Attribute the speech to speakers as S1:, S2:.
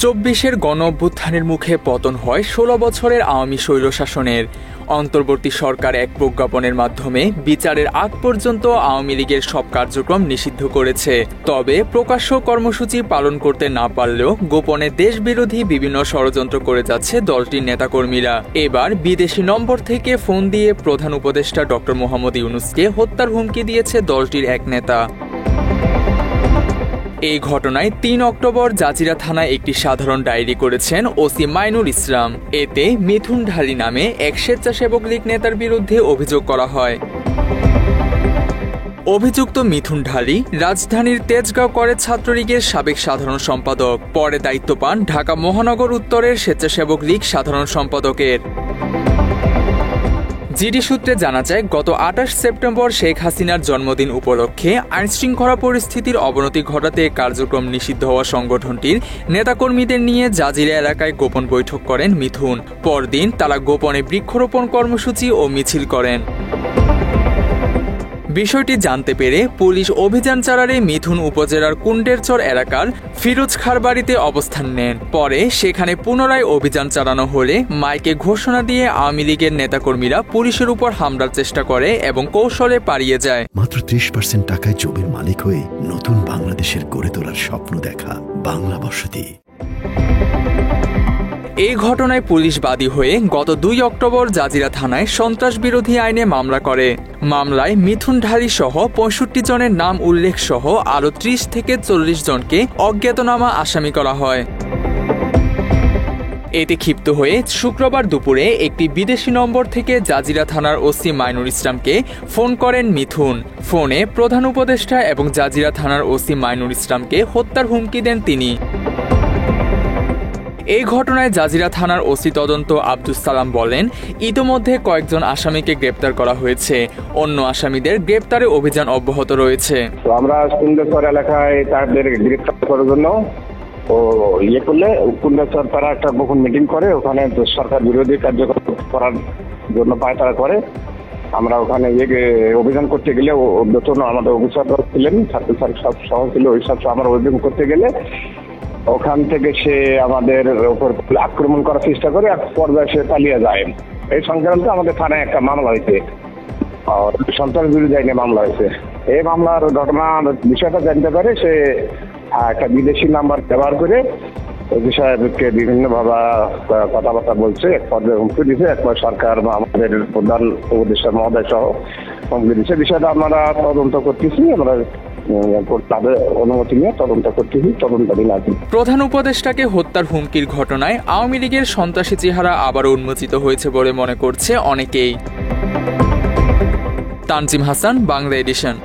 S1: ২৪-এর গণ-অভ্যুত্থানের মুখে পতন হয় ১৬ বছরের আওয়ামী স্বৈরশাসনের। অন্তর্বর্তী সরকার এক প্রজ্ঞাপনের মাধ্যমে বিচারের আগ পর্যন্ত আওয়ামী লীগের সব কার্যক্রম নিষিদ্ধ করেছে। তবে প্রকাশ্য কর্মসূচি পালন করতে না পারলেও গোপনে দেশবিরোধী বিভিন্ন ষড়যন্ত্র করে যাচ্ছে দলটির নেতাকর্মীরা। এবার বিদেশি নম্বর থেকে ফোন দিয়ে প্রধান উপদেষ্টা ডক্টর মোহাম্মদ ইউনূসকে হত্যার হুমকি দিয়েছে দলটির এক নেতা। এই ঘটনায় ৩ অক্টোবর জাজিরা থানায় একটি সাধারণ ডায়েরি করেছেন ওসি মাইনুল ইসলাম। এতে মিথুন ঢালী নামে এক স্বেচ্ছাসেবক লীগ নেতার বিরুদ্ধে অভিযোগ করা হয়। অভিযুক্ত মিথুন ঢালী রাজধানীর তেজগাঁও কলেজ ছাত্রলীগের সাবেক সাধারণ সম্পাদক। পরে দায়িত্ব পান ঢাকা মহানগর উত্তরের স্বেচ্ছাসেবক লীগ সাধারণ সম্পাদকের। জিডি সূত্রে জানা যায়, গত ২৮ সেপ্টেম্বর শেখ হাসিনার জন্মদিন উপলক্ষে আইনশৃঙ্খলা পরিস্থিতির অবনতি ঘটাতে কার্যক্রম নিষিদ্ধ হওয়া সংগঠনটির নেতাকর্মীদের নিয়ে জাজিরা এলাকায় গোপন বৈঠক করেন মিথুন। পরদিন তারা গোপনে বৃক্ষরোপণ কর্মসূচি ও মিছিল করেন। বিষয়টি জানতে পেরে পুলিশ অভিযান চালালে মিথুন উপজেলার কুণ্ডেরচর এলাকার ফিরোজ খার বাড়িতে অবস্থান নেন। পরে সেখানে পুনরায় অভিযান চালানো হলে মাইকে ঘোষণা দিয়ে আওয়ামী লীগের নেতাকর্মীরা পুলিশের উপর হামলার চেষ্টা করে এবং কৌশলে পালিয়ে যায়।
S2: মাত্র ৩০% টাকায় জমির মালিক হয়ে নতুন বাংলাদেশের গড়ে তোলার স্বপ্ন দেখা বাংলা বসতি।
S1: এই ঘটনায় পুলিশ বাদী হয়ে গত ২ অক্টোবর জাজিরা থানায় সন্ত্রাস বিরোধী আইনে মামলা করে। মামলায় মিথুন ঢালী সহ ৬৫ জনের নাম উল্লেখ সহ আরও ৩০ থেকে ৪০ জনকে অজ্ঞাতনামা আসামি করা হয়। এতে ক্ষিপ্ত হয়ে শুক্রবার দুপুরে একটি বিদেশি নম্বর থেকে জাজিরা থানার ওসি মাইনুল ইসলামকে ফোন করেন মিথুন। ফোনে প্রধান উপদেষ্টা এবং জাজিরা থানার ওসি মাইনুল ইসলামকে হত্যার হুমকি দেন তিনি। এই ঘটনায় জাজিরা থানার ওসি তদন্ত আব্দুস সালাম বলেন, ইতোমধ্যে কয়েকজন আসামিকে গ্রেপ্তার করা হয়েছে। অন্য আসামিদের গ্রেপ্তারে অভিযান অব্যাহত রয়েছে।
S3: আমরা কুণ্ডেশ্বর এলাকায় তাদের গ্রেপ্তার করার জন্য করলে কুণ্ডেশ্বর তারা একটা গোপন মিটিং করে, ওখানে সরকার বিরোধী কার্যক্রম করার জন্য পায়তারা করে। আমরা ওখানে অভিযান করতে গেলে আমাদের অফিসাররা ছিলেন, ছাত্র সব সহ ছিল, ওই সব আমরা অভিযান করতে গেলে ওখান থেকে সে আমাদের উপর আক্রমণ করার চেষ্টা করে, এক পর্যায়ে সে পালিয়ে যায়। এই সংক্রান্ত আমাদের থানায় একটা মামলা হয়েছে, সন্ত্রাস বিরোধী আইনে মামলা হয়েছে। এই মামলার ঘটনার বিষয়টা জানতে পারে সে একটা বিদেশি নাম্বার ব্যবহার করে ওই বিষয়কে বিভিন্নভাবে কথাবার্তা বলছে, এক পর্যায়ে হুমকি দিচ্ছে, একবার সরকার বা আমাদের প্রধান উপদেষ্টা মহোদয় সহ হুমকি দিচ্ছে। বিষয়টা আমরা তদন্ত করতেছি, আমরা তাদের অনুমতি নিয়ে তদন্ত করতেছি, তদন্তাধীন আছে।
S1: প্রধান উপদেষ্টাকে হত্যার হুমকির ঘটনায় আওয়ামী লীগের সন্ত্রাসী চেহারা আবারও উন্মোচিত হয়েছে বলে মনে করছে অনেকেই। তানজিম হাসান, বাংলা এডিশন।